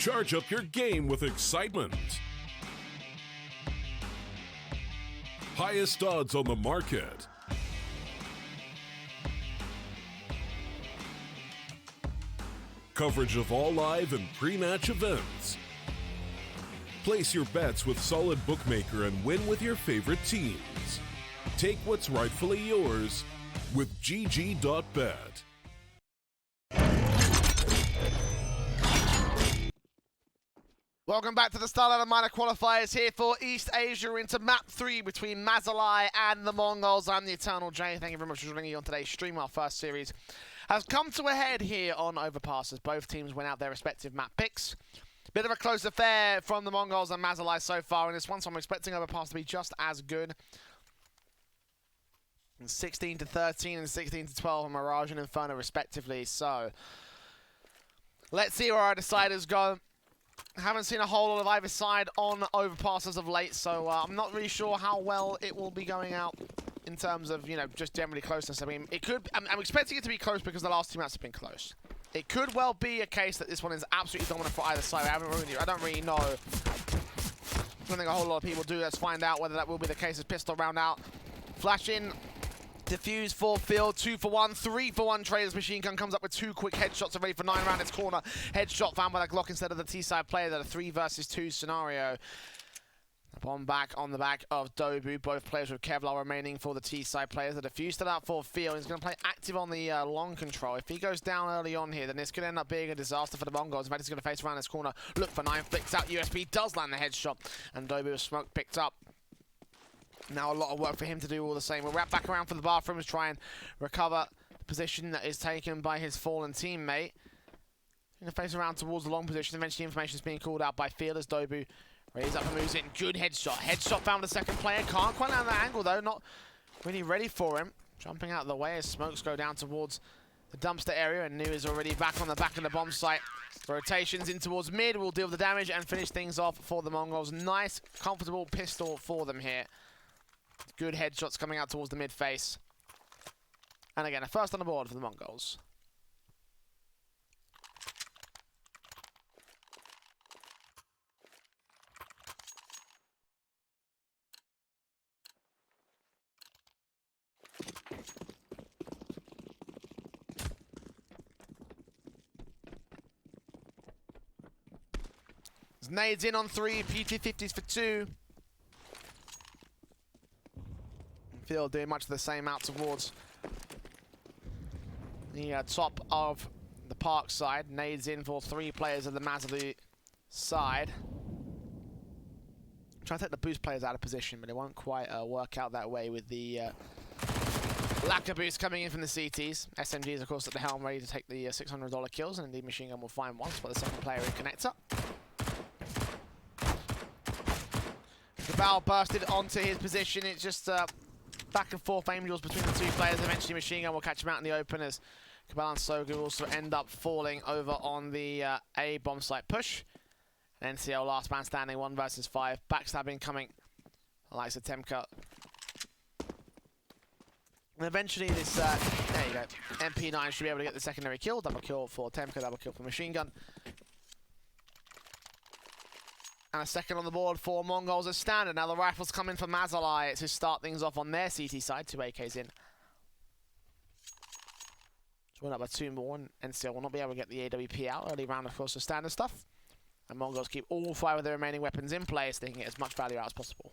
Charge up your game with excitement. Highest odds on the market. Coverage of all live and pre-match events. Place your bets with Solid Bookmaker and win with your favorite teams. Take what's rightfully yours with GG.bet. Welcome back to the StarLadder Minor Qualifiers here for East Asia into Map 3 between Mazaalai and the Mongols. I'm the Eternal J. Thank you very much for joining me on today's stream. Our first series has come to a head here on Overpass as both teams went out their respective map picks. Bit of a close affair from the Mongols and Mazaalai so far in this one, so I'm expecting Overpass to be just as good. 16 to 13 and 16 to 12 on Mirage and Inferno respectively, so let's see where our deciders go. Haven't seen a whole lot of either side on Overpass as of late, so I'm not really sure how well it will be going out in terms of, you know, just generally closeness. I mean, it could. I'm expecting it to be close because the last two maps have been close. It could well be a case that this one is absolutely dominant for either side. I don't really know. I don't think a whole lot of people do. Let's find out whether that will be the case as pistol round out. Flash in. Diffuse for field, 2 for 1, 3 for 1 traders. Machine gun comes up with 2 quick headshots ready for 9 around its corner. Headshot found by the Glock instead of the T-side player. That a 3 versus 2 scenario. A bomb back on the back of Dobu. Both players with Kevlar remaining for the T-side players. The diffuse stood out for field. He's going to play active on the long control. If he goes down early on here, then this could end up being a disaster for the Mongols. In fact, he's going to face around this corner. Look for 9, flicks out USB, does land the headshot. And Dobu with smoke picked up. Now a lot of work for him to do all the same. We'll wrap back around for the bathrooms, try and recover the position that is taken by his fallen teammate. Going to face around towards the long position. Eventually information is being called out by Field as Dobu raises up and moves in. Good headshot. Headshot found the second player. Can't quite land that angle though. Not really ready for him. Jumping out of the way as smokes go down towards the dumpster area. And Nu is already back on the back of the bomb site. Rotations in towards mid. Will deal with the damage and finish things off for the Mongols. Nice, comfortable pistol for them here. Good headshots coming out towards the mid face. And again, a first on the board for the Mongols. There's nades in on 3, PT50s for 2. Field doing much of the same out towards the top of the park side. Nades in for 3 players of the Mazaalai side. Try to take the boost players out of position, but it won't quite work out that way with the lack of boost coming in from the CTs. SMG is, of course, at the helm, ready to take the $600 kills, and indeed Machine Gun will find one spot the second player in connector. Cabal bursted onto his position. It's just back and forth aim duels between the 2 players. Eventually Machine Gun will catch him out in the open as Cabal and Sogu also end up falling over on the A bomb site push. And NCL last man standing, 1 versus 5. Backstabbing coming. The likes of Temka. And eventually this, there you go. MP9 should be able to get the secondary kill. Double kill for Temka, double kill for Machine Gun. And a second on the board for Mongols as standard. Now the rifles come in for Mazaalai to start things off on their CT side. 2 AKs in. Joined up by 2 more, and NCL will not be able to get the AWP out. Early round, of course, of standard stuff. And Mongols keep all 5 of their remaining weapons in place, so they can get as much value out as possible.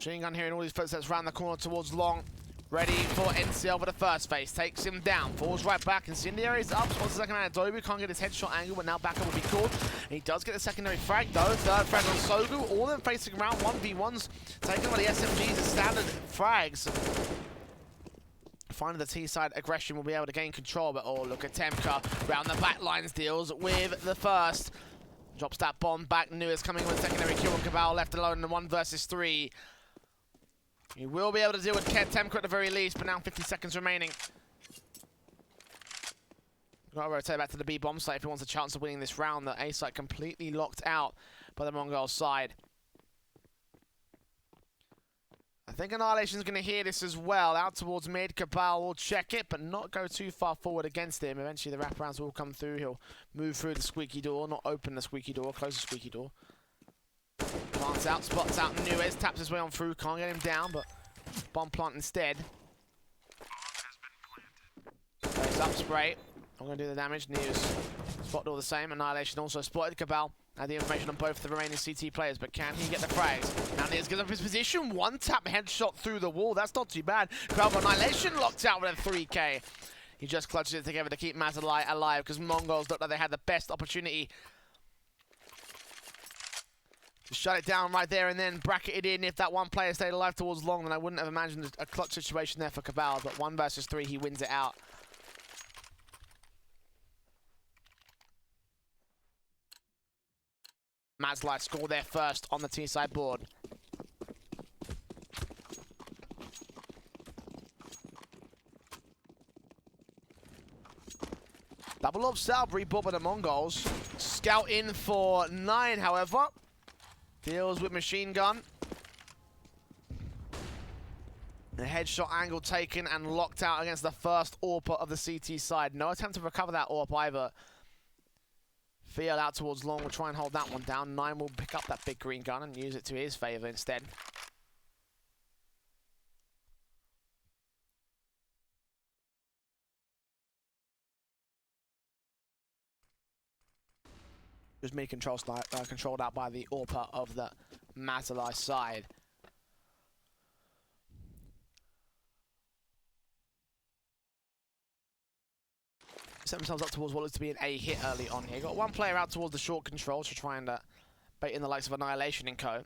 Machine Gun hearing all these footsteps around the corner towards long. Ready for NCL for the first phase. Takes him down. Falls right back. Incendiary is up. Spots the second man. Dobu can't get his headshot angle, but now backup will be called. And he does get the secondary frag, though. Third frag on Sogu. All of them facing around 1v1s. Taken by the SMGs as standard frags. finding the T-side aggression will be able to gain control, but oh, look at Temka round the back lines, deals with the first. Drops that bomb back. Nuez coming with a secondary kill, and Cabal left alone in the 1 versus 3. He will be able to deal with Temka at the very least, but now 50 seconds remaining. Gotta rotate back to the B bomb site if he wants a chance of winning this round. The A site completely locked out by the Mongol side. I think Annihilation's going to hear this as well. Out towards mid, Cabal will check it, but not go too far forward against him. Eventually the wraparounds will come through. He'll move through the squeaky door, not open the squeaky door, close the squeaky door. Plants out, spots out Nuez, taps his way on through, can't get him down, but bomb plant instead. Goes up, spray. I'm going to do the damage. News spotted all the same. Annihilation also spotted. Cabal had the information on both the remaining CT players, but can he get the frags? Now Nears gives up his position. One tap headshot through the wall. That's not too bad. Cabal Annihilation locked out with a 3K. He just clutches it together to keep Mazaalai alive because Mongols looked like they had the best opportunity to shut it down right there and then bracket it in. If that one player stayed alive towards long, then I wouldn't have imagined a clutch situation there for Cabal, but 1 versus 3, he wins it out. Mazaalai score there first on the T-side board. Double up Salbury, bought by the Mongols. Scout in for 9, however. Deals with machine gun. The headshot angle taken and locked out against the first AWP of the CT side. No attempt to recover that AWP either. Field out towards long will try and hold that one down. 9 will pick up that big green gun and use it to his favor instead. Just mid control controlled out by the AWP of the Mazaalai side. Set themselves up towards what looks to be an A hit early on here. Got one player out towards the short control to try and bait in the likes of Annihilation and co.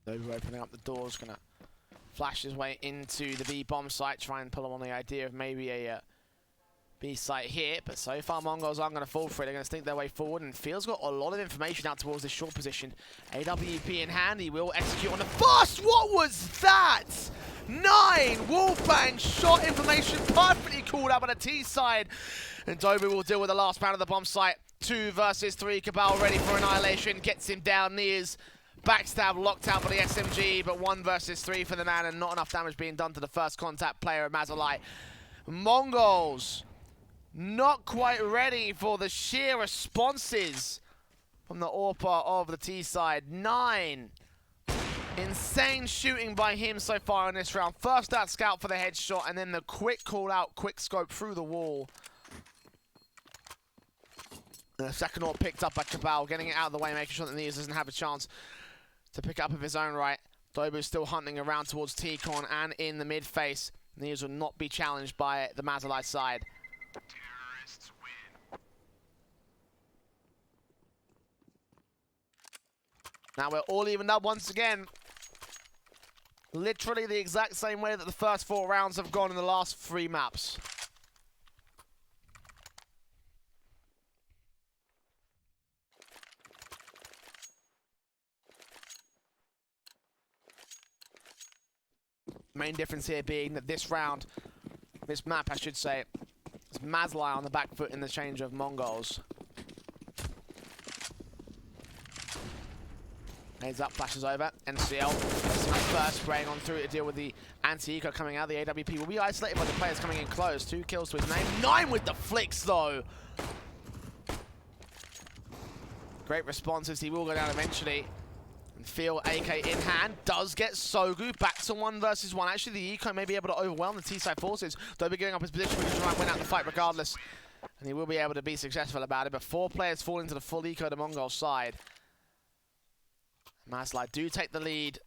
Those opening up the doors, gonna flash his way into the B bomb site, try and pull him on the idea of maybe a B site here, but so far Mongols aren't going to fall for it. They're going to stink their way forward, and Field's got a lot of information out towards this short position. AWP in hand, he will execute on the first. What was that? 9 Wolfbang shot information perfectly called out by the T side, and Dobu will deal with the last round of the bomb site. 2 versus 3, Cabal ready for Annihilation, gets him down. Nears backstab locked out by the SMG, but 1 versus 3 for the man, and not enough damage being done to the first contact player of Mazaalai. Mongols not quite ready for the sheer responses from the AWP of the T side. 9. Insane shooting by him so far in this round. First out scout for the headshot, and then the quick call out, quick scope through the wall. And the second AWP picked up by Cabal, getting it out of the way, making sure that Nears doesn't have a chance to pick up of his own right. Dobu's still hunting around towards T-Con and in the mid face. Nears will not be challenged by the Mazaalai side. Terrorists win. Now we're all evened up once again. Literally the exact same way that the first 4 rounds have gone in the last 3 maps. Main difference here being that this round, this map I should say, is Mazaalai on the back foot in the change of Mongols. Heads up, flashes over, NCL first, spraying on through to deal with the anti-eco coming out. The AWP will be isolated by the players coming in close. 2 kills to his name. 9 with the flicks though. Great responses, he will go down eventually. And Feel AK in hand, does get Sogu back to 1 versus 1. Actually, the eco may be able to overwhelm the T-side forces. They'll be giving up his position, but he'll try and win out the fight regardless. And he will be able to be successful about it, but 4 players fall into the full eco to Mongol side. Mazaalai do take the lead,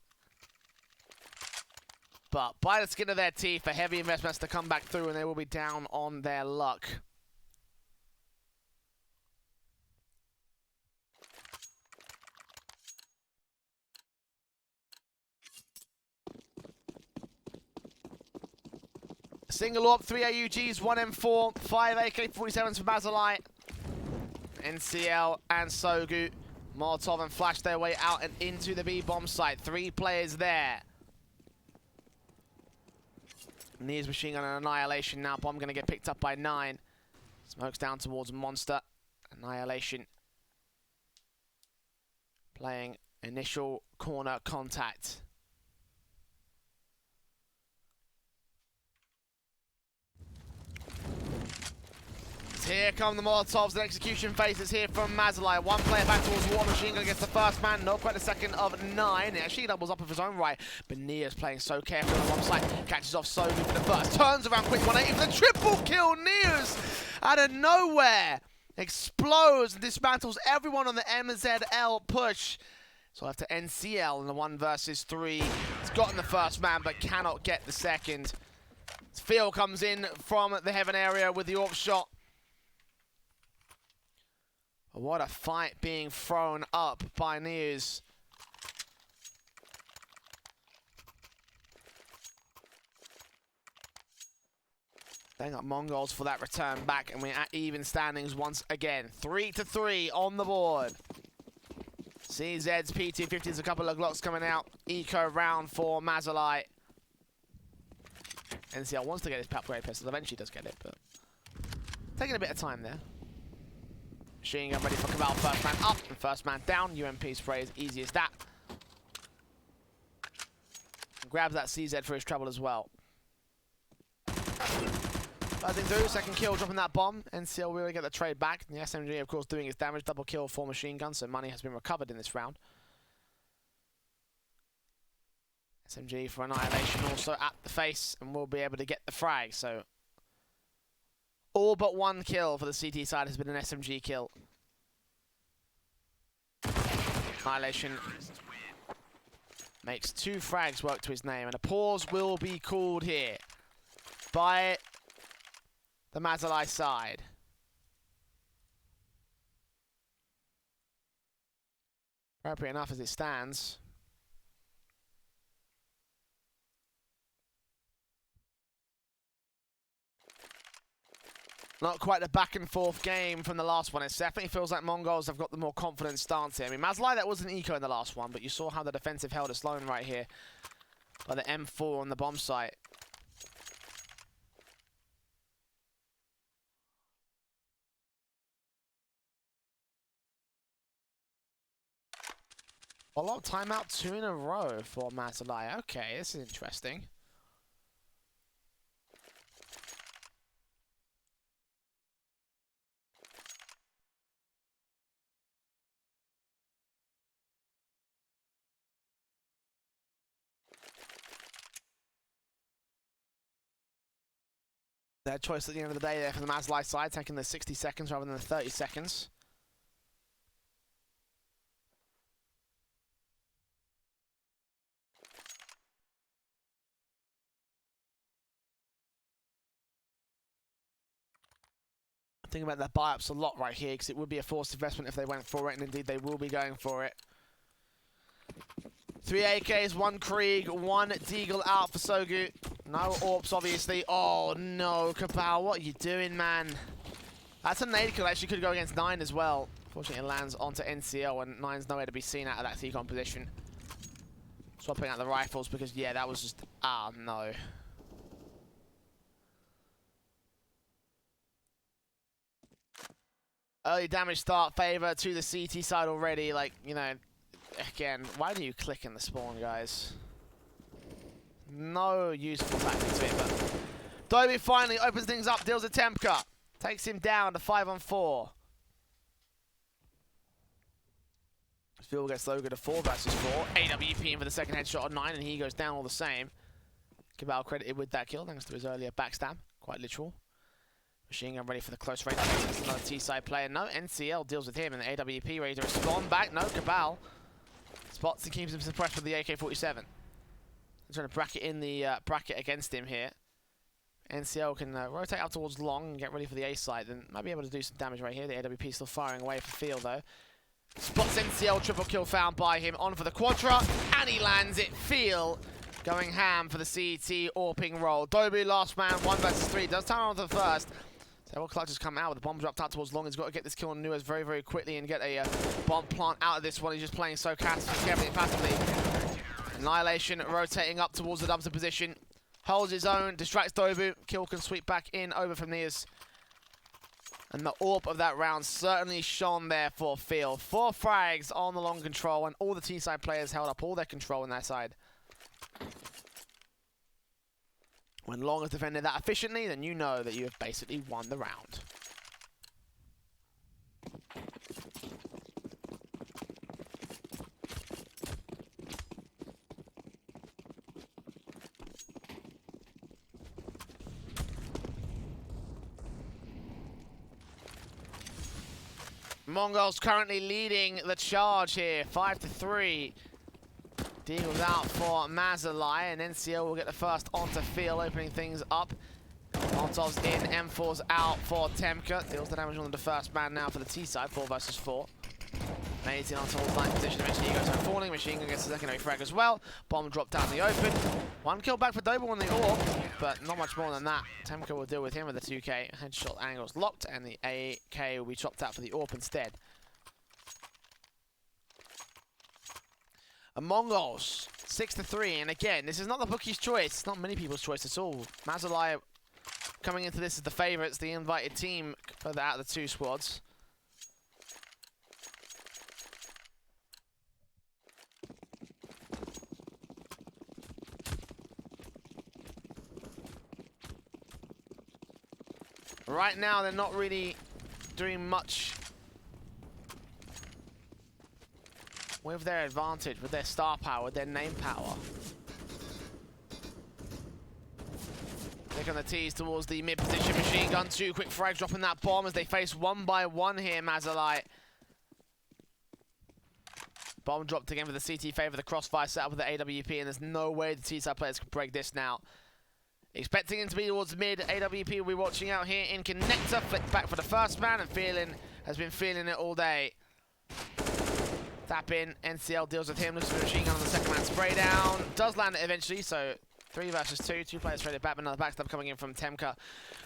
but by the skin of their teeth, a heavy investment has to come back through, and they will be down on their luck. Single up, 3 AUGs, 1 M4, 5 AK-47s for Mazaalai. NCL and Sogu. Molotov and Flash their way out and into the B bomb site. 3 players there. Near's machine gun and Annihilation now. Bomb going to get picked up by 9. Smokes down towards Monster. Annihilation playing initial corner contact. Here come the Molotovs and execution phases here from Mazaalai. 1 player back towards War Machine Gun gets the first man. Not quite a second of 9. It actually doubles up of his own right. But Nia's playing so carefully on one side. Catches off Sogu for the first. Turns around quick 180 for the triple kill. Nia's out of nowhere explodes and dismantles everyone on the MZL push. So after NCL in the 1 versus 3. He's gotten the first man but cannot get the second. Phil comes in from the heaven area with the AWP shot. What a fight being thrown up by News. They got MongolZ for that return back, and we're at even standings once again. 3-3 on the board. CZ's P250s, a couple of Glocks coming out. Eco round for Mazaalai. NCL wants to get his pap grade pistol. Eventually does get it, but taking a bit of time there. Machine gun ready for Cabal. First man up and first man down. UMP spray is easy as that. Grabs that CZ for his trouble as well. Buzzing through, second kill, dropping that bomb. NCL will get the trade back. And the SMG, of course, doing its damage. Double kill for machine gun, so money has been recovered in this round. SMG for Annihilation also at the face, and will be able to get the frag. So all but 1 kill for the CT side has been an SMG kill. Annihilation makes 2 frags work to his name, and a pause will be called here by the Mazaalai side. Appropriate enough as it stands. Not quite the back and forth game from the last one. It definitely feels like MongolZ have got the more confident stance here. I mean, Mazaalai, that was an eco in the last one, but you saw how the defensive held us alone right here by the M4 on the bomb site. A lot of timeout, 2 in a row for Mazaalai. Okay, this is interesting. Their choice at the end of the day there for the Mazaalai side, taking the 60 seconds rather than the 30 seconds. Think about their buy-ups a lot right here, because it would be a forced investment if they went for it, and indeed they will be going for it. 3 AKs, 1 Krieg, 1 Deagle out for Sogu. No AWPs, obviously. Oh, no, Cabal, what are you doing, man? That's a nade kill. Actually could go against 9 as well. Fortunately, it lands onto NCL, and 9's nowhere to be seen out of that T-con position. Swapping out the rifles, because, yeah, that was just... Ah, no. Early damage start favor to the CT side already. Like, you know, again, why do you click in the spawn, guys? No useful tactic to it, but Dobie finally opens things up, deals a temp cut. Takes him down to 5-on-4. Phil gets Logan to 4 versus 4. AWP in for the second headshot on 9, and he goes down all the same. Cabal credited with that kill, thanks to his earlier backstab. Quite literal. Machine gun ready for the close range. Another T-side player. No, NCL deals with him, and the AWP ready to respond back. No, Cabal spots and keeps him suppressed with the AK-47. Trying to bracket in the bracket against him here. NCL can rotate out towards long and get ready for the A side, and might be able to do some damage right here. The AWP still firing away for Field though. Spots NCL, triple kill found by him. On for the Quadra, and he lands it. Field going ham for the CT AWPing roll. Dobu last man, 1 versus 3. Does turn on to the first. Several clutches come out with the bomb dropped out towards long. He's got to get this kill on Nuez very, very quickly and get a bomb plant out of this one. He's just playing so carefully and passively. Annihilation rotating up towards the dumpster position. Holds his own, distracts Dobu. Kill can sweep back in over from Nias. And the AWP of that round certainly shone there for Field. 4 frags on the long control, and all the T-side players held up all their control on their side. When Long has defended that efficiently, then you know that you have basically won the round. MongolZ currently leading the charge here, 5-3. Deagle's out for Mazaalai, and NCL will get the first onto Field, opening things up. Montov's in, M4's out for Temka. Deals the damage on the first man now for the T side, 4 versus 4. Mates in onto hold line position, eventually he goes home falling. Machine Gun gets the secondary frag as well. Bomb dropped down the open. 1 kill back for Doble on the AWP, but not much more than that. Temka will deal with him with the 2K. Headshot angles locked, and the AK will be chopped out for the AWP instead. And MongolZ, 6-3, and again, this is not the bookie's choice. It's not many people's choice at all. Mazaalai coming into this as the favourites, the invited team further out of the 2 squads. Right now, they're not really doing much with their advantage, with their star power, with their name power. Click on the T's towards the mid position. Machine Gun, 2 quick frags dropping that bomb as they face 1 by 1 here, Mazaalai. Bomb dropped again for the CT favor, the crossfire set up with the AWP, and there's no way the T-side players can break this now. Expecting him to be towards mid, AWP will be watching out here in connector. Flick back for the first man, and has been feeling it all day. Tap in, NCL deals with him, looks for the machine gun on the second man, spray down. Does land it eventually, so 3 versus 2. 2 players traded back, but another backstab coming in from Temka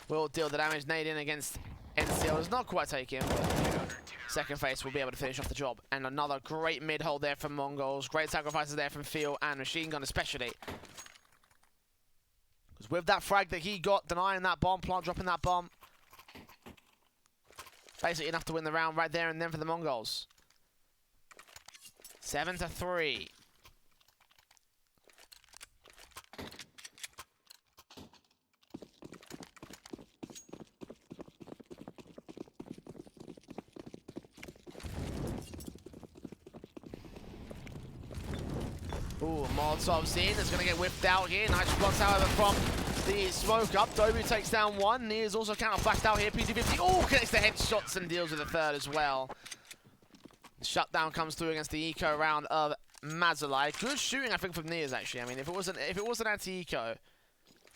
will deal the damage. Nade in against NCL, does not quite take him, but second face will be able to finish off the job. And another great mid hold there from MongolZ. Great sacrifices there from Field and Machine Gun especially. Because with that frag that he got, denying that bomb plant, dropping that bomb, basically enough to win the round right there and then for the MongolZ. 7-3. Ooh, Molotov's in. It's going to get whipped out here. Nice response, however, from the smoke up. Dobu takes down 1. Nia's also counter-flashed out here. PC50. Oh, connects the headshots and deals with the 3rd as well. Shutdown comes through against the eco round of Mazaalai. Good shooting, I think, from Nias actually. I mean, if it was an anti-eco,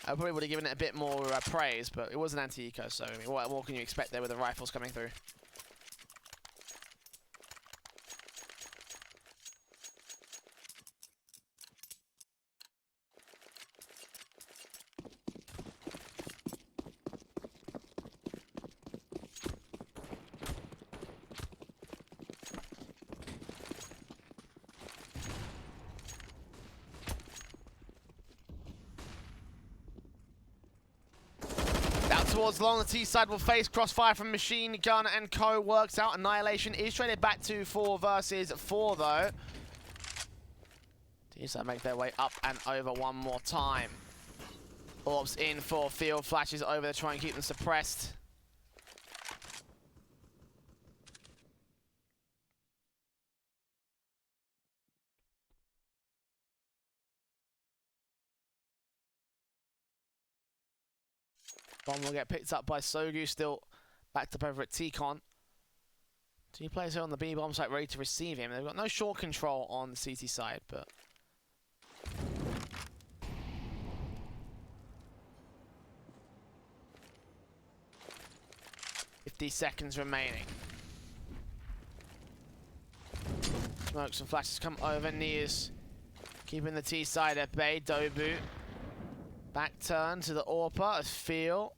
I probably would have given it a bit more praise, but it was an anti-eco, so I mean, what more can you expect there with the rifles coming through? Towards long, the T side will face crossfire from Machine Gun and Co. Works out. Annihilation is traded back to 4 versus 4 though. T side make their way up and over one more time. Orbs in for Field, flashes over to try and keep them suppressed. Bomb will get picked up by Sogu, still backed up over at T-Con. 2 players here on the B bomb site ready to receive him. They've got no short control on the CT side, but 50 seconds remaining. Smokes and flashes come over. Nias Keeping the T side at bay. Dobu. Back turn to the Orpa as Feel.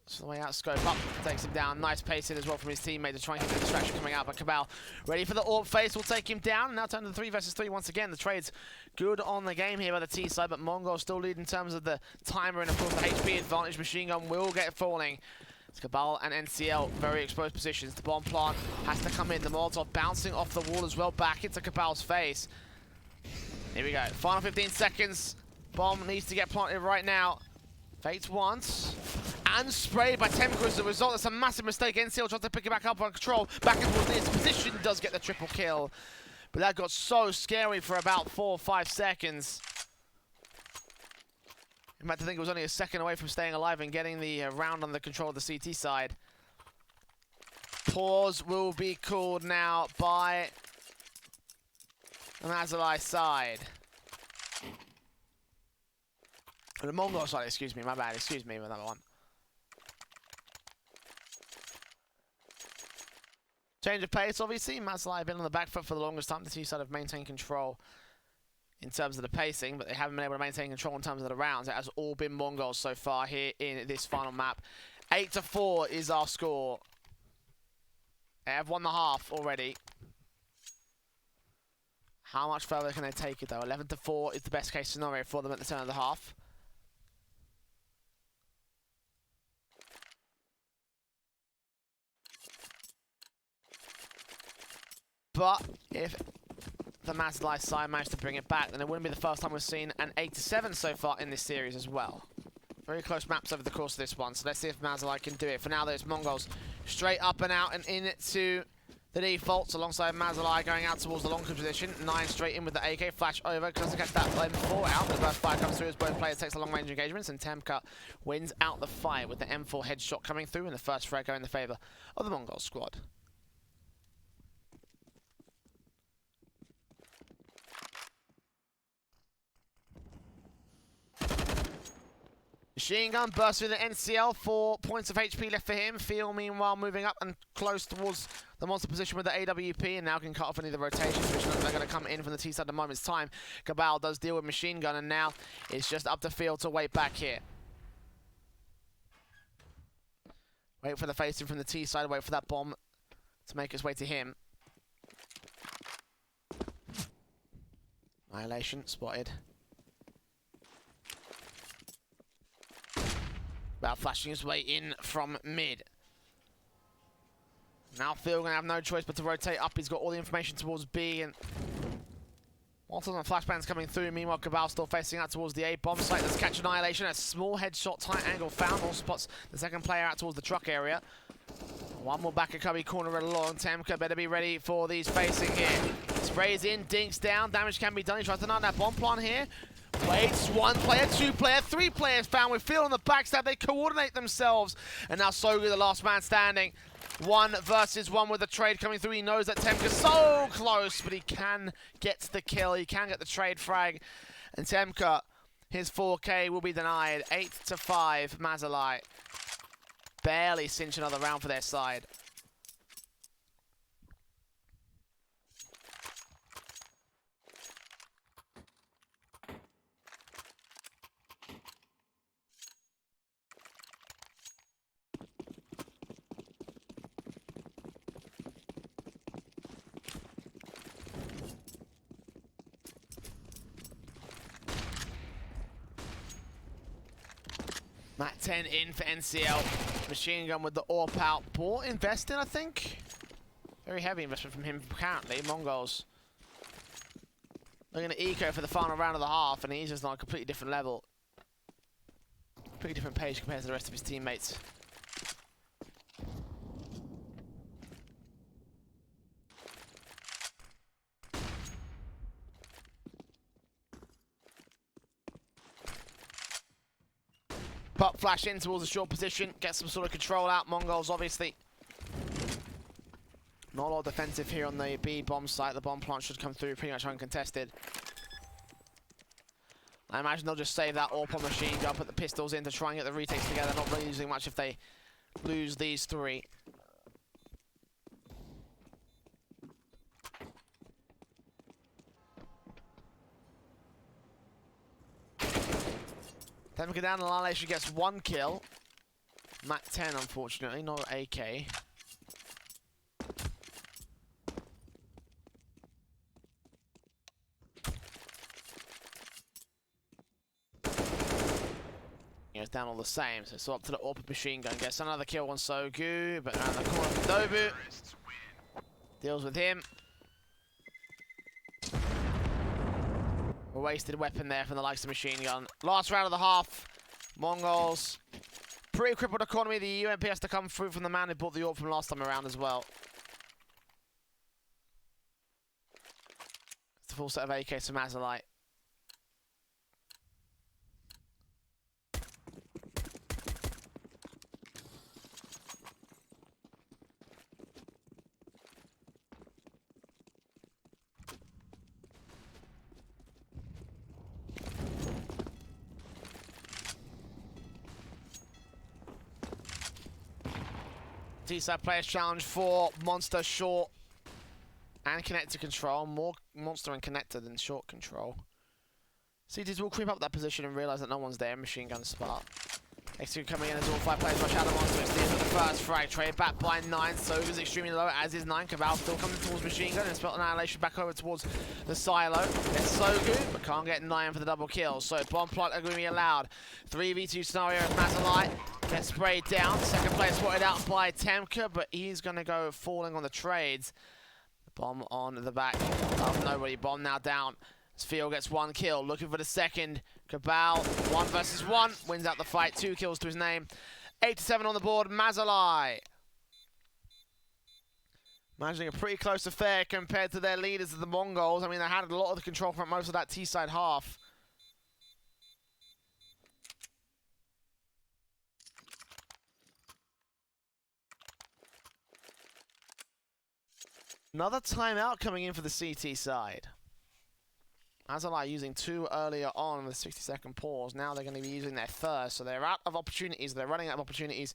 So the way out, scope up, takes him down. Nice pace in as well from his teammate to try and get the distraction coming out. But Cabal ready for the AWP face, will take him down. Now turn to the 3 versus 3 once again. The trade's good on the game here by the T side, but MongolZ still lead in terms of the timer and of course the HP advantage. Machine gun will get falling. It's Cabal and NCL, very exposed positions. The bomb plant has to come in. The Molotov bouncing off the wall as well, back into Cabal's face. Here we go, final 15 seconds. Bomb needs to get planted right now. Faked once. And sprayed by Temka as a result. That's a massive mistake. NCL tries to pick it back up on control. Back into his position, does get the triple kill. But that got so scary for about 4 or 5 seconds. In fact, I think it was only a second away from staying alive and getting the round on the control of the CT side. Pause will be called now by the Mazaalai side. The MongolZ side, excuse me, my bad, excuse me with that one. Change of pace, obviously. Mazaalai have been on the back foot for the longest time. The T side have maintained control in terms of the pacing, but they haven't been able to maintain control in terms of the rounds. It has all been MongolZ so far here in this final map. 8-4 is our score. They have won the half already. How much further can they take it though? 11-4 is the best case scenario for them at the turn of the half. But if the Mazaalai side managed to bring it back, then it wouldn't be the first time we've seen an 8-7 so far in this series as well. Very close maps over the course of this one, so let's see if Mazaalai can do it. For now, there's MongolZ straight up and out and into the defaults alongside Mazaalai going out towards the long position. 9 straight in with the AK, flash over, doesn't catch that M4 out. The burst fire comes through as both players takes the long range engagements, and Temka wins out the fight with the M4 headshot coming through and the first frag going in the favour of the MongolZ squad. Machine gun bursts through the NCL, 4 points of HP left for him. Feel meanwhile moving up and close towards the monster position with the AWP and now can cut off any of the rotations which they're going to come in from the T side at a moment's time. Cabal does deal with machine gun and now it's just up to Field to wait back here. Wait for the facing from the T side, wait for that bomb to make its way to him. Annihilation spotted. About flashing his way in from mid. Now Phil gonna have no choice but to rotate up. He's got all the information towards B and multiple flashbangs coming through. Meanwhile, Cabal still facing out towards the A bomb site. Let's catch Annihilation. A small headshot, tight angle found. All spots the second player out towards the truck area. One more back at Cubby corner right along. Temka better be ready for these facing here. Sprays in, dinks down. Damage can be done. He tries to nut that bomb plant here. Waits, 1 player, 2 player, 3 players found with Phil on the backstab. They coordinate themselves. And now Sogu, the last man standing. 1 versus 1 with the trade coming through. He knows that Temka's so close, but he can get the kill. He can get the trade frag. And Temka, his 4K will be denied. 8-5, Mazaalai. Barely cinch another round for their side. Mat 10 in for NCL. Machine gun with the AWP out. Bought, invested, I think. Very heavy investment from him, apparently. MongolZ looking at eco for the final round of the half, and he's just on a completely different level. Pretty different page compared to the rest of his teammates. Pop flash in towards the short position, get some sort of control out. MongolZ obviously not a lot of defensive here on the B bomb site. The bomb plant should come through pretty much uncontested. I imagine they'll just save that AWP on machine gun, put the pistols in to try and get the retakes together. Not really losing much if they lose these 3. Then we go down, Annihilation gets 1 kill. Mac 10, unfortunately, not AK. It's down all the same, so it's up to the AWP machine gun. Gets another kill on Sogu, but around the corner from Dobu. Deals with him. A wasted weapon there from the likes of machine gun. Last round of the half. Mongols. Pretty crippled economy. The UMP has to come through from the man who bought the AWP from last time around as well. It's a full set of AKs for Mazaalai. T-side players challenge for Monster, Short, and Connector control. More Monster and Connector than Short control. CTs will creep up that position and realise that no one's there. Machine gun spot. X2 coming in as all 5 players rush out of Monster. It's the first frag trade back by 9. Soga's extremely low, as is 9. Cabal still coming towards machine gun and spelt Annihilation back over towards the silo. It's so good, but can't get 9 for the double kill. So bomb plot are going to be allowed. 3v2 scenario as Mazaalai gets sprayed down. Second player spotted out by Temka, but he's going to go falling on the trades. Bomb on the back of nobody. Bomb now down. Field gets 1 kill, looking for the second. Cabal, 1 versus 1, wins out the fight, 2 kills to his name. 8-7 on the board, Mazaalai. Managing a pretty close affair compared to their leaders of the Mongols. I mean, they had a lot of the control from most of that T-side half. Another timeout coming in for the CT side. Mazaalai using 2 earlier on with a 60-second pause. Now they're going to be using their first, so they're out of opportunities. They're running out of opportunities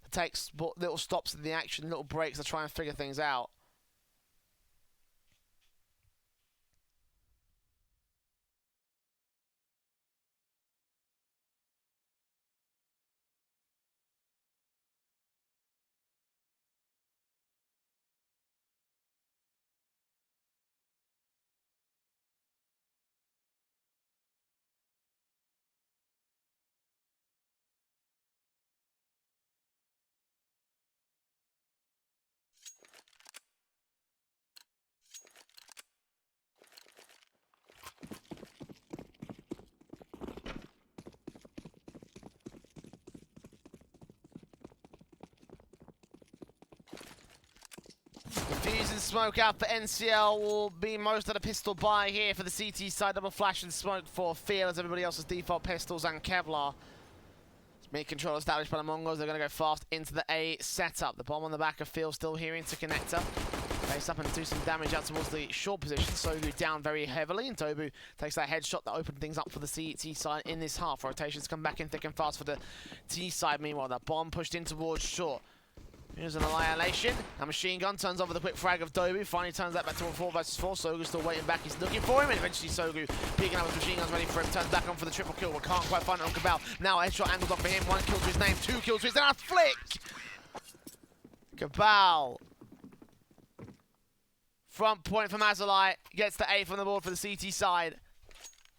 to take little stops in the action, little breaks to try and figure things out. Confusing smoke out for NCL will be most of the pistol buy here for the CT side. Double flash and smoke for Fear as everybody else's default pistols and Kevlar. Mid control established by the Mongols. They're going to go fast into the A setup. The bomb on the back of Phil still here into Connector. Face up and do some damage out towards the short position. Sogu down very heavily, and Tobu takes that headshot that opened things up for the CT side in this half. Rotations come back in thick and fast for the T side. Meanwhile, that bomb pushed in towards short. Here's an Annihilation. A machine gun turns over the quick frag of Dobu. Finally turns that back to a 4 versus 4. Sogu's still waiting back. He's looking for him. And eventually Sogu picking up his machine guns ready for him. Turns back on for the triple kill. We can't quite find it on Cabal. Now a headshot angles off for him. 1 kill to his name. 2 kills to his name. And a flick! Cabal. Front point for Mazaalai. Gets the A from the board for the CT side.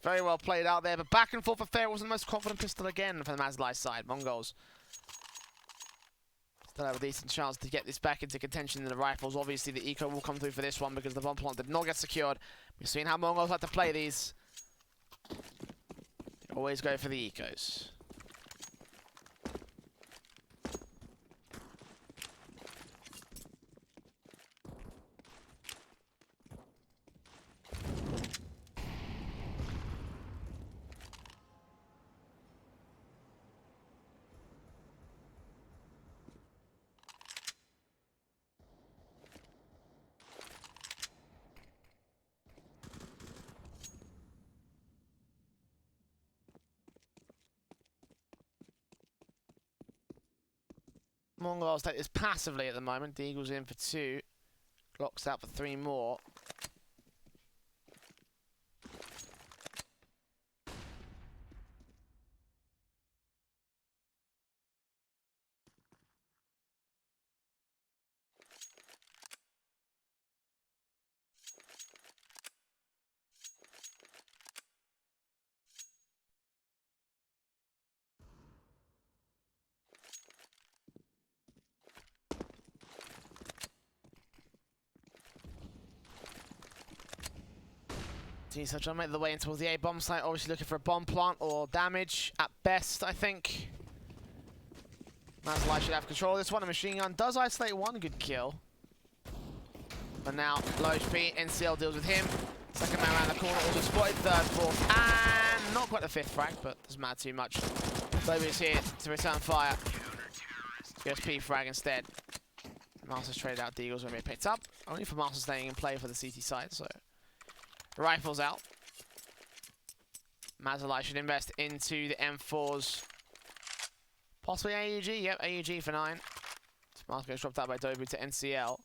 Very well played out there. But back and forth affair wasn't the most confident pistol again for the Mazaalai side. Mongols still have a decent chance to get this back into contention in the rifles. Obviously, the eco will come through for this one because the bomb plant did not get secured. We've seen how Mongols like to play these. They always go for the ecos. Mongols take this passively at the moment. The Eagles in for 2. Glocks out for 3 more. So trying to make the way into the A bomb site, obviously looking for a bomb plant or damage at best, I think. Mazaalai should have control of this one. A machine gun does isolate one, good kill. But now, low HP, NCL deals with him. Second man around the corner, also spotted, third, fourth, and not quite the fifth frag, but doesn't matter too much. Toby's here to return fire. USP frag instead. Masters traded out Deagles when they picked up. Only for Masters staying in play for the CT side, so. Rifles out. Mazaalai should invest into the M4s. Possibly AUG, yep, AUG for 9. Masters gets dropped out by Dobu to NCL.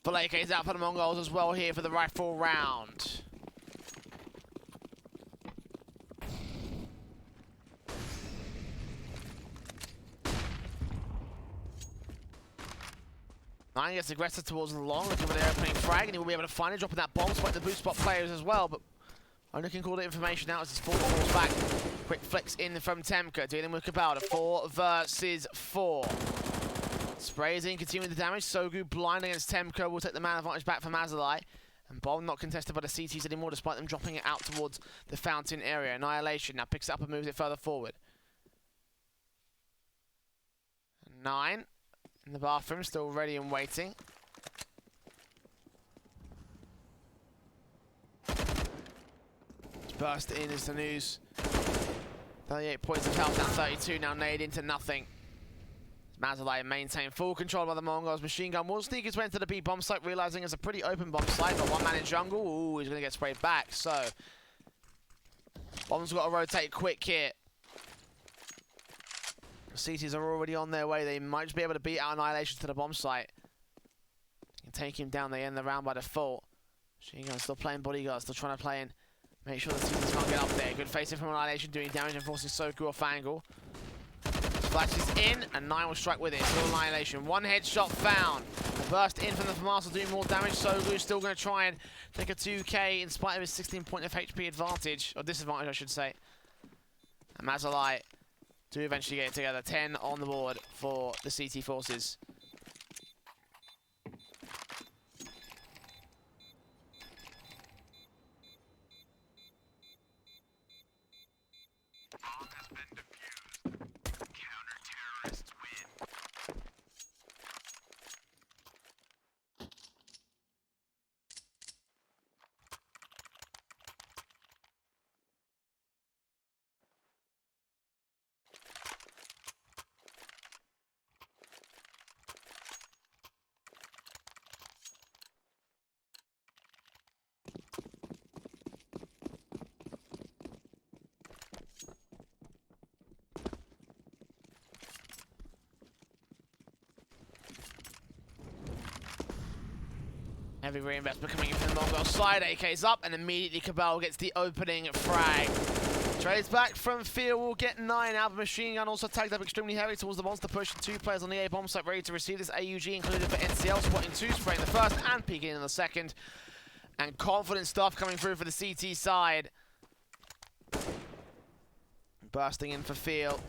Valeke is out for the Mongols as well here for the rifle round. Nine gets aggressive towards the long, looking for the opening frag, and he will be able to find it, dropping that bomb spot the boost spot players as well, but only can call the information out as his full falls back. Quick flicks in from Temka, dealing with Kabal, 4 versus 4. Sprays in, continuing the damage. Sogu blind against Temka will take the man advantage back for Mazaalai. And bomb not contested by the CTs anymore, despite them dropping it out towards the fountain area. Annihilation now picks it up and moves it further forward. 9 in the bathroom, still ready and waiting. It's burst in as the news. 38 points of health, down 32, now nade into nothing. Mazaalai maintain full control by the Mongols. Machine gun will sneak his way into the B bomb site, realizing it's a pretty open bomb site, but one man in jungle. Ooh, he's going to get sprayed back. So, bomb's got to rotate quick here. The CTs are already on their way. They might just be able to beat out Annihilation to the bomb site. Can take him down. They end the round by default. Machine gun still playing bodyguard, still trying to play in. Make sure the CTs can't get up there. Good facing from Annihilation, doing damage and forcing Soku off angle. Flashes in, and 9 will strike with it. Still Annihilation. One headshot found. A burst in from the FAMAS will do more damage. Sogu's still going to try and take a 2k in spite of his 16 point of HP advantage, or disadvantage, I should say. And Mazaalai do eventually get it together. 10 on the board for the CT forces. Bomb has been defused. Counter-terrorists win. Heavy reinvestment coming in from the Mongol side. AK's up, and immediately Kabal gets the opening frag. Trades back from field will get 9 out of machine gun. Also tagged up extremely heavy towards the monster push. 2 players on the A bomb site ready to receive this AUG, included for NCL, spotting 2, spraying the first and peeking in the second. And confident stuff coming through for the CT side. Bursting in for field.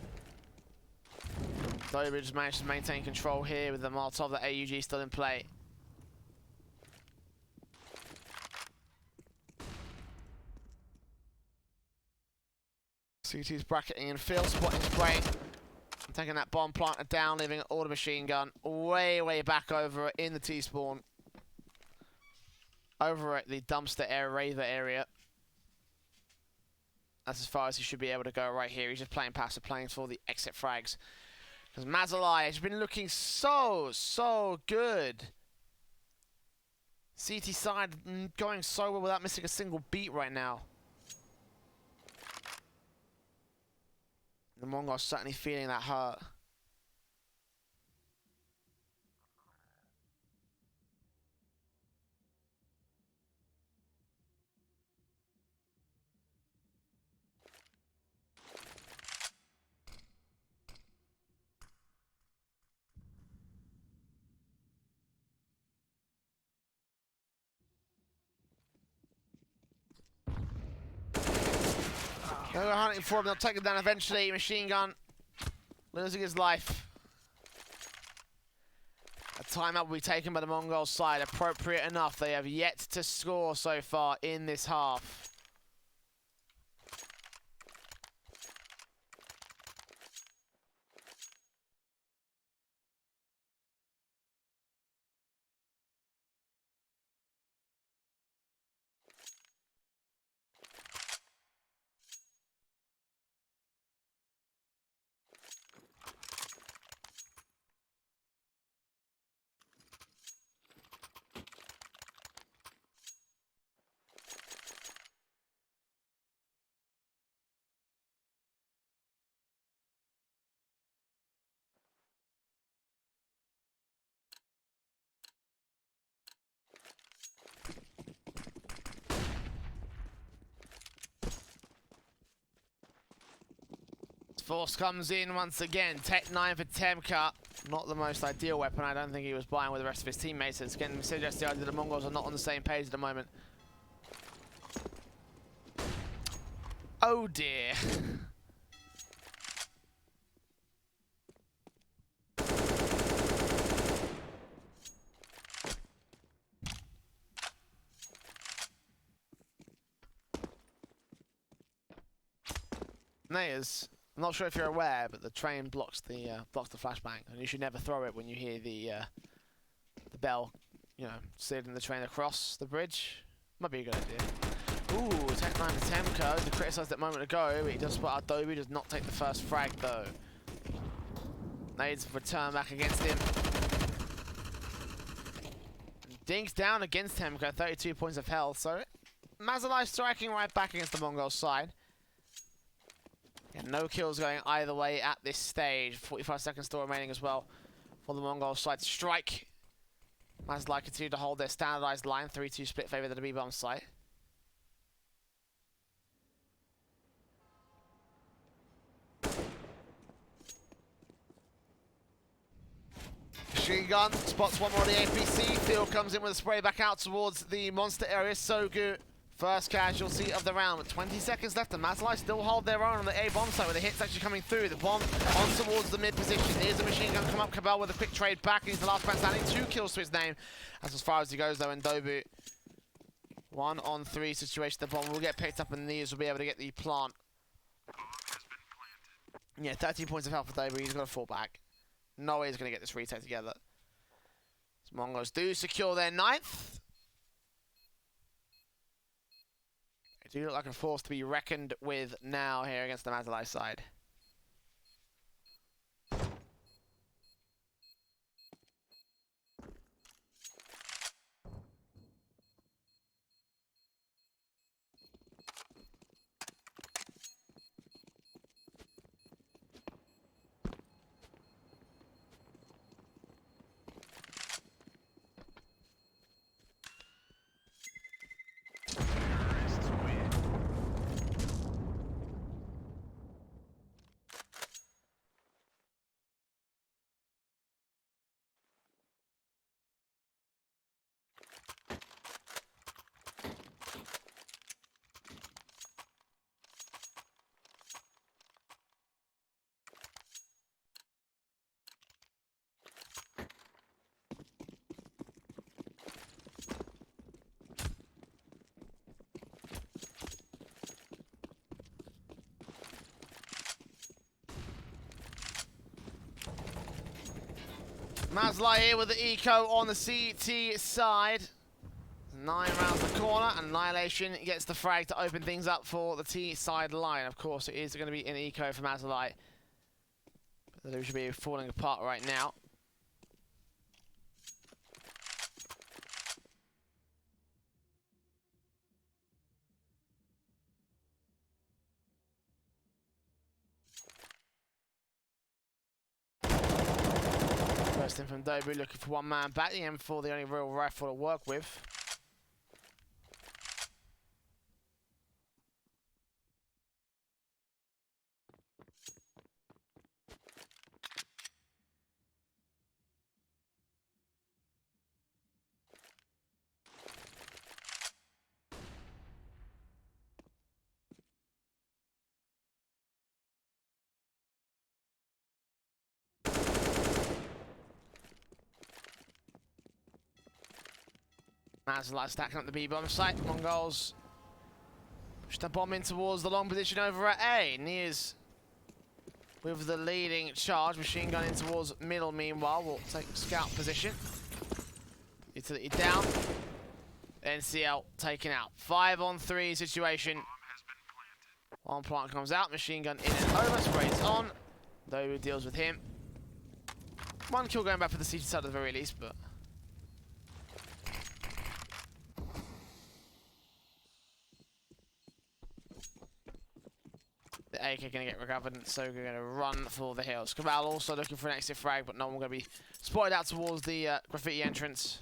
Dobridge managed to maintain control here with the Molotov. The AUG still in play. CT's bracketing in field, spotting, spraying. Taking that bomb planter down, leaving an auto machine gun way, way back over in the T-spawn. Over at the dumpster Raver area. That's as far as he should be able to go right here. He's just playing passive, playing for the exit frags. Because Mazaalai has been looking so good. CT side going so well without missing a single beat right now. The Mongols certainly feeling that hurt. They're hunting for him, they'll take him down eventually. Machine gun losing his life. A timeout will be taken by the Mongol side. Appropriate enough. They have yet to score so far in this half. Force comes in once again. Tech 9 for Temka. Not the most ideal weapon. I don't think he was buying with the rest of his teammates. It's getting suggested that the Mongols are not on the same page at the moment. Oh dear. Nayers, I'm not sure if you're aware, but the train blocks the flashbang, and you should never throw it when you hear the bell, you know, steering the train across the bridge. Might be a good idea. Ooh, Tech 9 to Temko. He criticised that moment ago, but he does spot out Dobby, does not take the first frag though. Nades return back against him. Dinks down against Temko, 32 points of health, so Mazaalai striking right back against the Mongol side. Yeah, no kills going either way at this stage. 45 seconds still remaining as well for the Mongol side to strike. Mazaalai continue to hold their standardized line. 3-2 split favor the B-bomb site. Machine gun spots one more of the APC. Field comes in with a spray back out towards the monster area. So good. First casualty of the round with 20 seconds left, and Mazaalai still hold their own on the A bomb site with the hits actually coming through. The bomb on towards the mid position. Here's a machine gun come up. Cabal with a quick trade back. He's the last man standing. 2 kills to his name. That's as far as he goes though in Dobu. 1-on-3 situation. The bomb will get picked up and these will be able to get the plant. Yeah, 13 points of health for Dobu. He's got to fall back. No way he's going to get this retake together. So Mongols do secure their 9th. They do look like a force to be reckoned with now here against the Mazaalai side. Mazaalai here with the eco on the CT side. 9 rounds the corner, and Annihilation gets the frag to open things up for the T side line. Of course, it is going to be an eco for Mazaalai. But they should be falling apart right now. First in from Dobu, looking for one man back. The M4, the only real rifle to work with. Mazaalai stacking up the B bomb site. MongolZ pushed a bomb in towards the long position over at A. Nears with the leading charge. Machine gun in towards middle meanwhile. Will take scout position. Utility down. NCL taken out. 5-on-3 situation. One plant comes out. Machine gun in and over. Sprays on. Dobu deals with him. One kill going back for the CT side at the very least, but the AK going to get recovered, and so we're going to run for the hills. Cabal also looking for an exit frag, but no one going to be spotted out towards the graffiti entrance.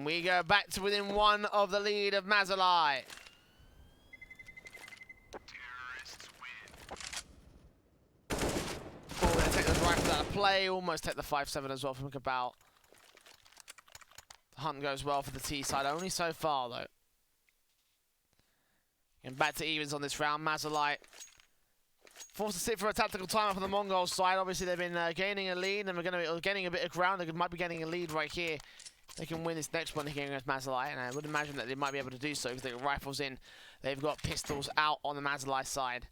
We go back to within one of the lead of Mazaalai. Terrorists win. Oh, going to take those rifles out of play. Almost take the 5-7 as well from Cabal. The hunt goes well for the T side, only so far though. And back to evens on this round. Mazaalai forced to sit for a tactical timeout from the MongolZ side. Obviously they've been gaining a lead, and we're going to be gaining a bit of ground. They might be getting a lead right here. They can win this next one here against Mazaalai, and I would imagine that they might be able to do so because they've got rifles in. They've got pistols out on the Mazaalai side.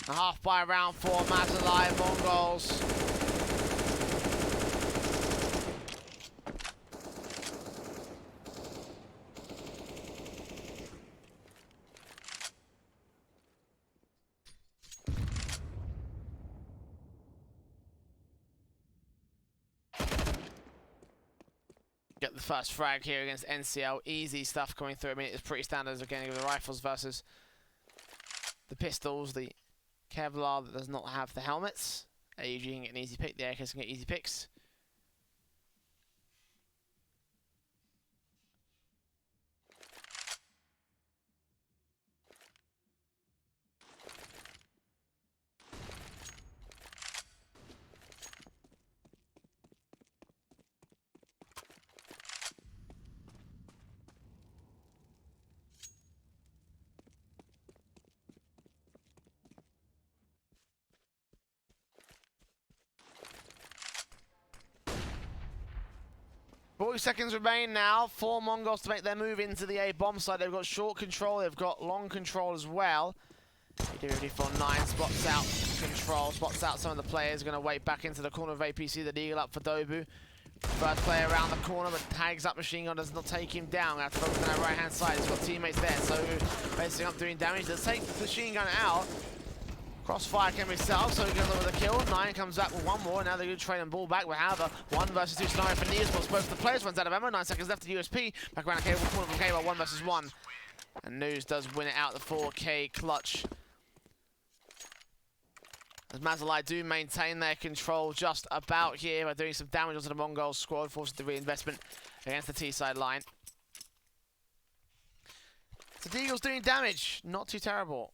A half by round for Mazaalai MongolZ. Get the first frag here against NCL. Easy stuff coming through. I mean, it's pretty standard again with the rifles versus the pistols. The Kevlar that does not have the helmets. AUG can get an easy pick. The AKs can get easy picks. Seconds remain now for MongolZ to make their move into the A bomb side. They've got short control, they've got long control as well. AD-54-9 spots out control, spots out some of the players. Going to wait back into the corner of APC. The Deagle up for Dobu. First player around the corner, but tags up Machine Gun, does not take him down. Have to focus on that right hand side. He's got teammates there, so facing up doing damage. Does take the Machine Gun out. Crossfire can be set up, so we get with a kill. 9 comes back with one more. Now they're going to trade and ball back. We have a 1 versus 2 scenario for Nears. Both the players runs out of ammo. 9 seconds left to USP. Back around the cable corner from Cable. 1 versus 1. And News does win it out the 4K clutch. As Mazaalai do maintain their control just about here by doing some damage onto the MongolZ squad, forcing the reinvestment against the T-side line. So Deagle's doing damage. Not too terrible.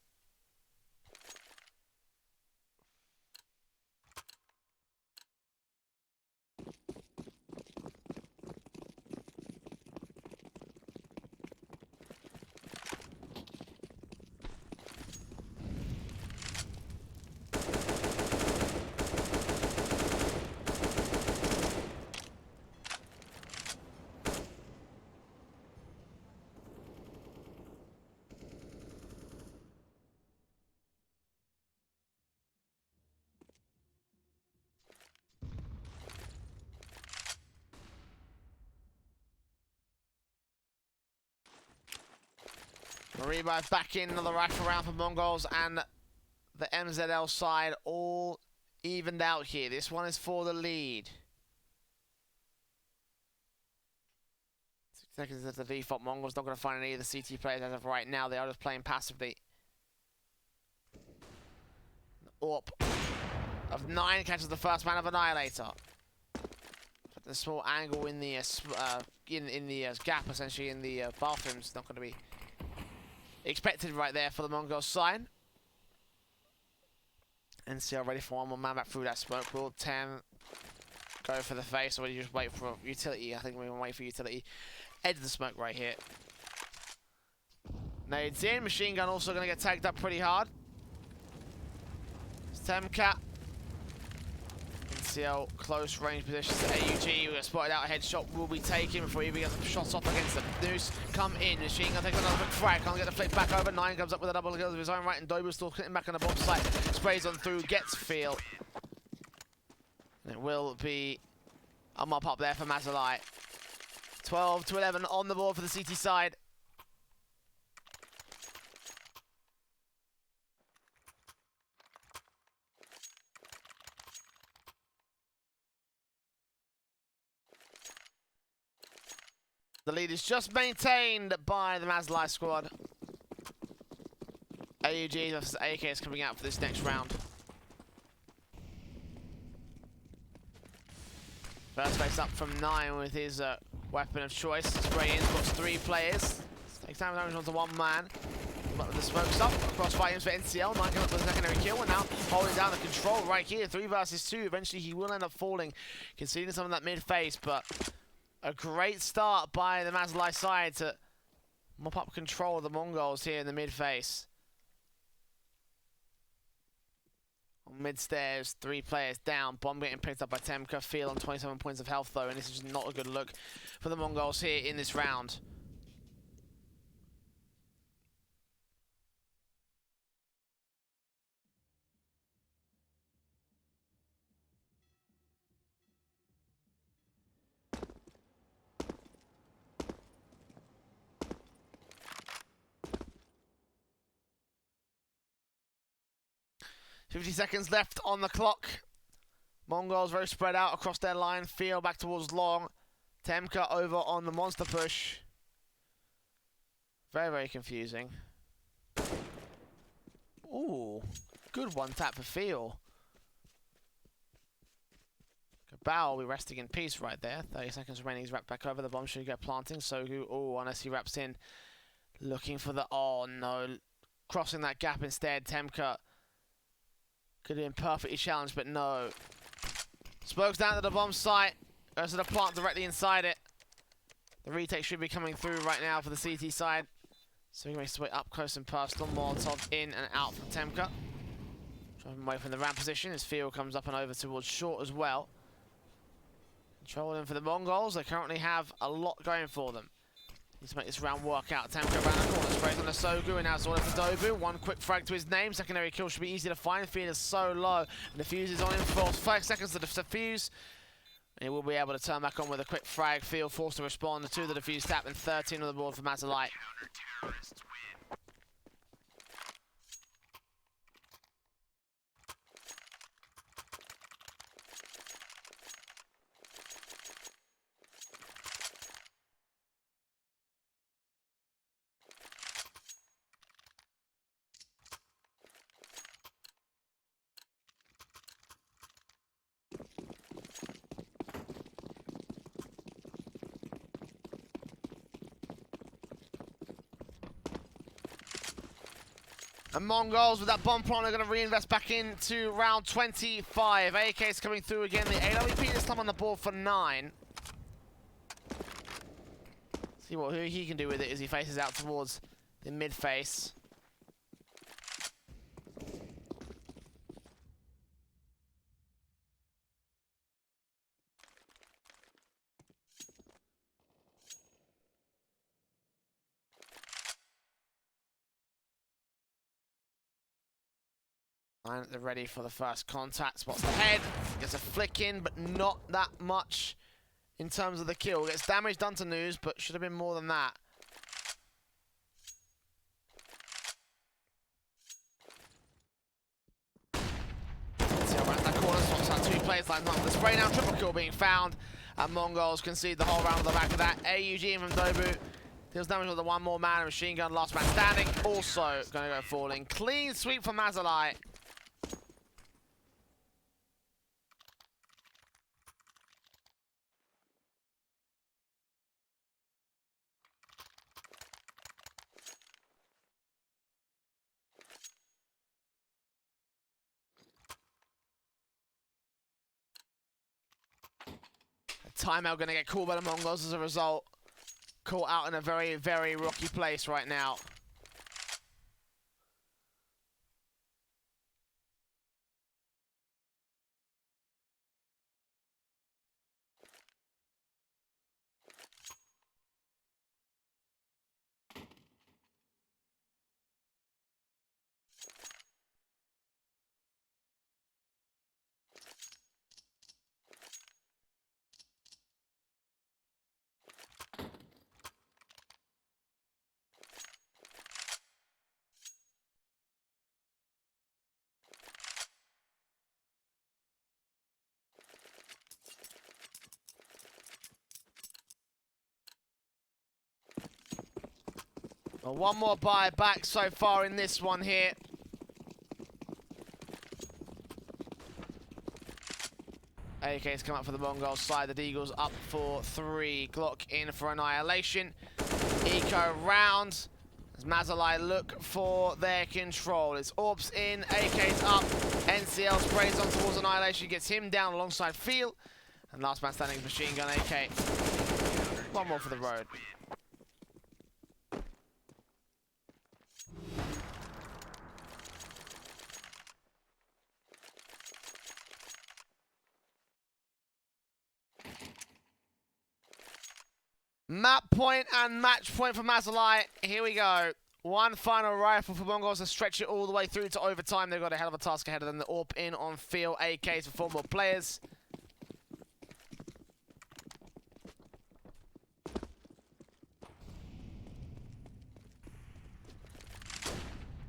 Revive back in, another rifle round for MongolZ, and the MZL side all evened out here. This one is for the lead. 6 seconds is the default. MongolZ not going to find any of the CT players as of right now. They are just playing passively. AWP of 9 catches the first man of Annihilator. The small angle in the gap, essentially in the bathrooms, not going to be expected right there for the MongolZ side. NCL ready for one more man back through that smoke. Will 10 go for the face, or will you just wait for utility? I think we're going to wait for utility. Edge of the smoke right here. Nades in. Machine gun also going to get tagged up pretty hard. It's Temcat. NCL close range positions to AUG. We're spotted out. A headshot will be taken before he even gets the shots off against them. Noose come in. Machine gun takes another quick frag. Can't get the flick back over. 9 comes up with a double kill of his own right, and Dobu still sitting back on the bomb site. Sprays on through, gets feel. And it will be a mop up there for Mazaalai. 12 to 11 on the board for the CT side. The lead is just maintained by the Mazaalai squad. AUG versus AK is coming out for this next round. First face up from 9 with his weapon of choice. Spray in, got 3 players. Takes time damage onto 1 man. But with the smokes up, crossfire aims for NCL. 9 comes up with a secondary kill, and now holding down the control right here. 3 versus 2. Eventually he will end up falling, conceding some of that mid face, but a great start by the Mazaalai side to mop up control of the MongolZ here in the mid face. On mid stairs, 3 players down. Bomb getting picked up by Temka. Feel on 27 points of health though, and this is just not a good look for the MongolZ here in this round. $50 seconds left on the clock. MongolZ very spread out across their line. Feel back towards long. Temka over on the monster push. Very, very confusing. Ooh, good one tap for Feel. Cabal will be resting in peace right there. 30 seconds remaining. He's wrapped back over. The bomb should get planting. Sogu, oh, unless he wraps in. Looking for the, oh no. Crossing that gap instead. Temka could have been perfectly challenged, but no. Smokes down to the bomb site. Goes to the plant directly inside it. The retake should be coming through right now for the CT side. So he makes his way up close and personal. Molotov in and out from Temka. Driving away from the ramp position. His field comes up and over towards short as well. Controlling for the MongolZ. They currently have a lot going for them. Need to make this round work out. Temka around the corner, sprays on the Sogu, and now it's all for Dobu. 1 quick frag to his name. Secondary kill should be easy to find. Feed is so low, and the fuse is on him for 5 seconds to defuse. And he will be able to turn back on with a quick frag. Field forced to respond to the defuse tap, and 13 on the board for Mazaalai. Counter-terrorists win. And MongolZ with that bomb plant are going to reinvest back into round 25. AK is coming through again. The AWP this time on the board for 9. See what he can do with it as he faces out towards the mid face. And they're ready for the first contact. Spots the head. Gets a flick in, but not that much in terms of the kill. Gets damage done to News, but should have been more than that. baseline. The spray down, triple kill being found. And MongolZ concede the whole round on the back of that. AUG from Dobu deals damage with the one more man. Machine gun, last man standing. Also going to go falling. Clean sweep from Mazaalai. Timeout going to get called by the MongolZ as a result. Caught out in a very, very rocky place right now. Well, one more buy back so far in this one here. AK's come up for the MongolZ side. The Deagles up for 3. Glock in for annihilation. Eco round. As Mazaalai look for their control. It's Orbs in. AK's up. NCL sprays on towards annihilation. Gets him down alongside Field. And last man standing is Machine Gun AK. One more for the road. Map point and match point for Mazaalai. Here we go. One final rifle for MongolZ to stretch it all the way through to overtime. They've got a hell of a task ahead of them. The AWP in on field. AKs for 4 more players.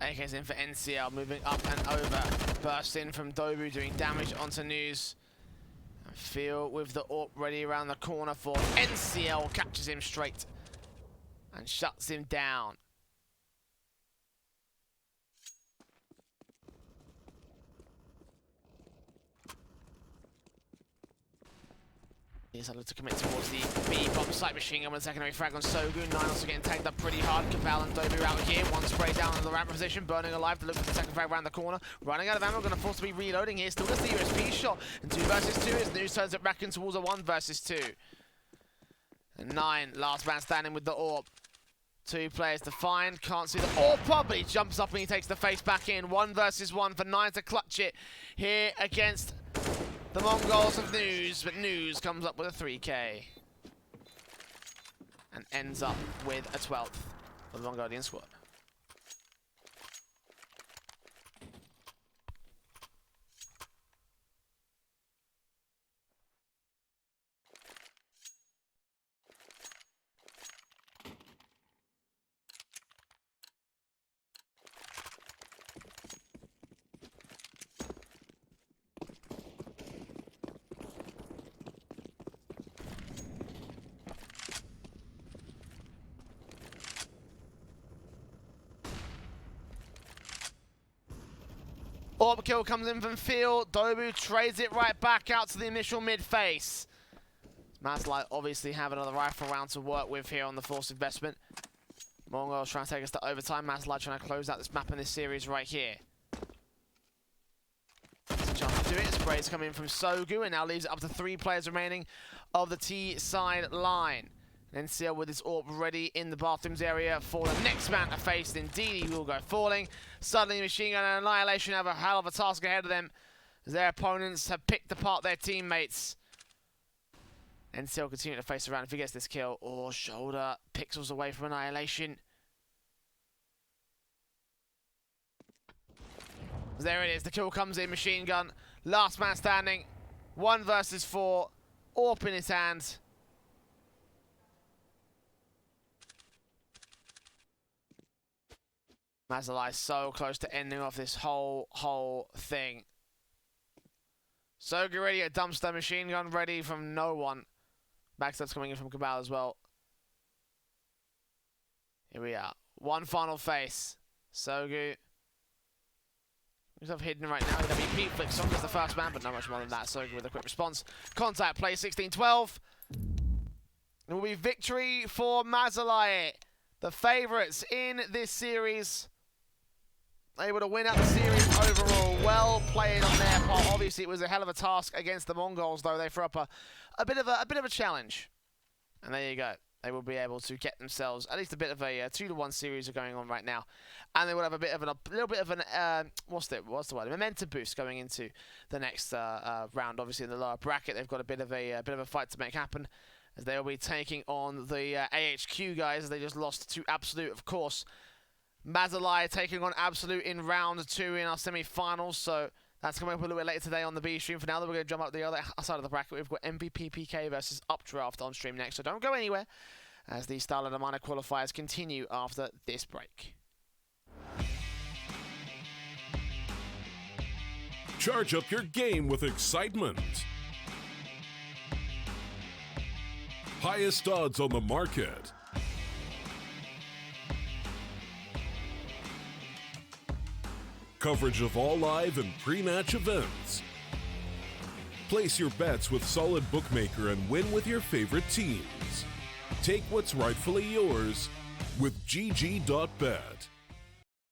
AK's in for NCL, moving up and over. Burst in from Dobu, doing damage onto News. Field with the AWP ready around the corner for NCL. Catches him straight and shuts him down. He's able to commit towards the B bomb site. Machine gun with a secondary frag on Sogu. 9 also getting tagged up pretty hard. Cabal and Dobu out here. One spray down in the ramp position. Burning alive to look for the second frag around the corner. Running out of ammo. Going to force to be reloading here. Still gets the USP shot. And 2 versus 2 as News turns it back in towards a 1 versus 2. And 9, last man standing with the AWP. 2 players to find. Can't see the AWP, but he jumps up and he takes the face back in. 1 versus 1 for 9 to clutch it here against the MongolZ of News, but News comes up with a 3K. And ends up with a 12th for the Mongolian squad. AWP kill comes in from field. Dobu trades it right back out to the initial mid face. Mazaalai obviously have another rifle round to work with here on the forced investment. MongolZ trying to take us to overtime. Mazaalai trying to close out this map in this series right here. There's a chance to do it. Sprays come in from Sogu and now leaves it up to 3 players remaining of the T side line. NCL with his AWP ready in the bathrooms area for the next man to face. Indeed, he will go falling. Suddenly, Machine Gun and Annihilation have a hell of a task ahead of them as their opponents have picked apart their teammates. NCL continue to face around if he gets this kill. Or shoulder pixels away from Annihilation. There it is. The kill comes in. Machine Gun. Last man standing. 1 versus 4. AWP in his hand. Mazaalai so close to ending off this whole thing. Sogu ready at dumpster, machine gun ready from no one. Backstab's coming in from Cabal as well. Here we are. One final face. Sogu. Himself hidden right now. Gonna be Pete Flick. Song is the first man, but not much more than that. Sogu with a quick response. Contact play 16-12. It will be victory for Mazaalai, the favourites in this series. Able to win out the series overall. Well played on their part. Obviously, it was a hell of a task against the Mongols, though. They threw up a bit of a challenge, and there you go. They will be able to get themselves at least a bit of a 2-1 series going on right now, and they will have a little bit of an what's the word? Momentum boost going into the next round. Obviously, in the lower bracket, they've got a bit of a fight to make happen, as they will be taking on the AHQ guys. They just lost to Absolute, of course. Mazaalai taking on Absolute in round 2 in our semi-finals, so that's coming up a little bit later today on the B stream. For now, we're going to jump up the other side of the bracket. We've got MVP PK versus Updraft on stream next, so don't go anywhere as the StarLadder minor qualifiers continue after this break. Charge up your game with excitement. Highest odds on the market. Coverage of all live and pre-match events. Place your bets with Solid Bookmaker and win with your favorite teams. Take what's rightfully yours with GG.bet.